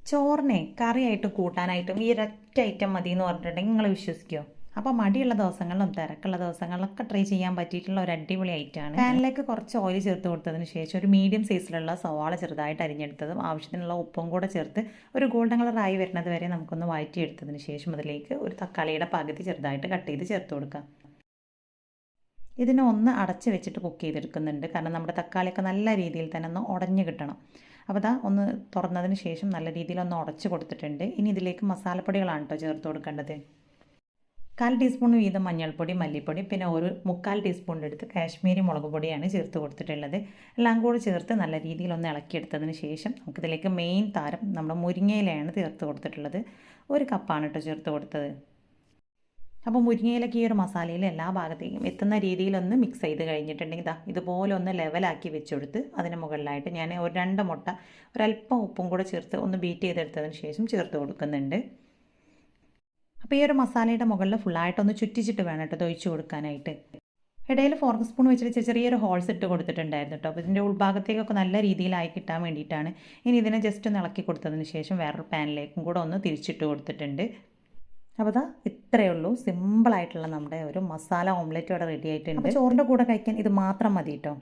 ചോറിനെ കറിയായിട്ടും കൂട്ടാനായിട്ടും ഈ ഒരൊറ്റ ഐറ്റം മതി എന്ന് പറഞ്ഞിട്ടുണ്ടെങ്കിൽ നിങ്ങൾ വിശ്വസിക്കുമോ? അപ്പോൾ മടിയുള്ള ദിവസങ്ങളിലും തിരക്കുള്ള ദിവസങ്ങളിലൊക്കെ ട്രൈ ചെയ്യാൻ പറ്റിയിട്ടുള്ള ഒരു അടിപൊളി ഐറ്റമാണ്. പാനിലേക്ക് കുറച്ച് ഓയിൽ ചേർത്ത് കൊടുത്തതിന് ശേഷം ഒരു മീഡിയം സൈസിലുള്ള സവാള ചെറുതായിട്ട് അരിഞ്ഞെടുത്തതും ആവശ്യത്തിനുള്ള ഉപ്പും കൂടെ ചേർത്ത് ഒരു ഗോൾഡൻ കളറായി വരുന്നത് വരെ നമുക്കൊന്ന് വഴറ്റിയെടുത്തതിന് ശേഷം അതിലേക്ക് ഒരു തക്കാളിയുടെ പകുതി ചെറുതായിട്ട് കട്ട് ചെയ്ത് ചേർത്ത് കൊടുക്കാം. ഇതിനെ ഒന്ന് അടച്ച് വെച്ചിട്ട് കുക്ക് ചെയ്തെടുക്കുന്നുണ്ട്, കാരണം നമ്മുടെ തക്കാളിയൊക്കെ നല്ല രീതിയിൽ തന്നെ ഒന്ന് ഉടഞ്ഞ് കിട്ടണം. അപ്പോൾ അതാ ഒന്ന് തുറന്നതിന് ശേഷം നല്ല രീതിയിൽ ഒന്ന് ഉടച്ച് കൊടുത്തിട്ടുണ്ട്. ഇനി ഇതിലേക്ക് മസാലപ്പൊടികളാണ് കേട്ടോ ചേർത്ത് കൊടുക്കേണ്ടത്. 1/4 ടീസ്പൂൺ വീതം മഞ്ഞൾപ്പൊടി, മല്ലിപ്പൊടി, പിന്നെ ഒരു 3/4 ടീസ്പൂണിൻ്റെ അടുത്ത് കാശ്മീരി മുളക് പൊടിയാണ് ചേർത്ത് കൊടുത്തിട്ടുള്ളത്. എല്ലാം കൂടി ചേർത്ത് നല്ല രീതിയിൽ ഒന്ന് ഇളക്കിയെടുത്തതിന് ശേഷം നമുക്കിതിലേക്ക് മെയിൻ താരം നമ്മുടെ മുരിങ്ങയിലയാണ് ചേർത്ത് കൊടുത്തിട്ടുള്ളത്. 1 കപ്പാണ് കേട്ടോ ചേർത്ത് കൊടുത്തത്. അപ്പോൾ മുരിങ്ങയിലൊക്കെ ഈ ഒരു മസാലയിൽ എല്ലാ ഭാഗത്തേക്കും എത്തുന്ന രീതിയിലൊന്ന് മിക്സ് ചെയ്ത് കഴിഞ്ഞിട്ടുണ്ടെങ്കിൽ ഇതുപോലെ ഒന്ന് ലെവലാക്കി വെച്ചെടുത്ത് അതിന് മുകളിലായിട്ട് ഞാൻ ഒരു 2 മുട്ട ഒരല്പം ഉപ്പും കൂടെ ചേർത്ത് ഒന്ന് ബീറ്റ് ചെയ്തെടുത്തതിന് ശേഷം ചേർത്ത് കൊടുക്കുന്നുണ്ട്. അപ്പോൾ ഈ ഒരു മസാലയുടെ മുകളിൽ ഫുള്ളായിട്ടൊന്ന് ചുറ്റിച്ചിട്ട് വേണം കേട്ടോ തൊഴിച്ച് കൊടുക്കാനായിട്ട്. ഇടയിൽ ഫോർക്ക് സ്പൂൺ വെച്ചിട്ട് ചെറിയൊരു ഹോൾസ് ഇട്ട് കൊടുത്തിട്ടുണ്ടായിരുന്നു കേട്ടോ. അപ്പോൾ ഇതിൻ്റെ ഉൾഭാഗത്തേക്കൊക്കെ നല്ല രീതിയിലായി കിട്ടാൻ വേണ്ടിയിട്ടാണ്. ഇനി ഇതിനെ ജസ്റ്റ് ഒന്ന് ഇളക്കി കൊടുത്തതിന് ശേഷം വേറൊരു പാനിലേക്കും കൂടെ ഒന്ന് തിരിച്ചിട്ട് കൊടുത്തിട്ടുണ്ട്. അപ്പോൾ ഇത്രയേ ഉള്ളൂ, സിമ്പിളായിട്ടുള്ള നമ്മുടെ ഒരു മസാല ഓംലെറ്റ് ഇവിടെ റെഡി ആയിട്ടുണ്ട്. അപ്പോൾ ചോറിൻ്റെ കൂടെ കഴിക്കാൻ ഇത് മാത്രം മതി കേട്ടോ.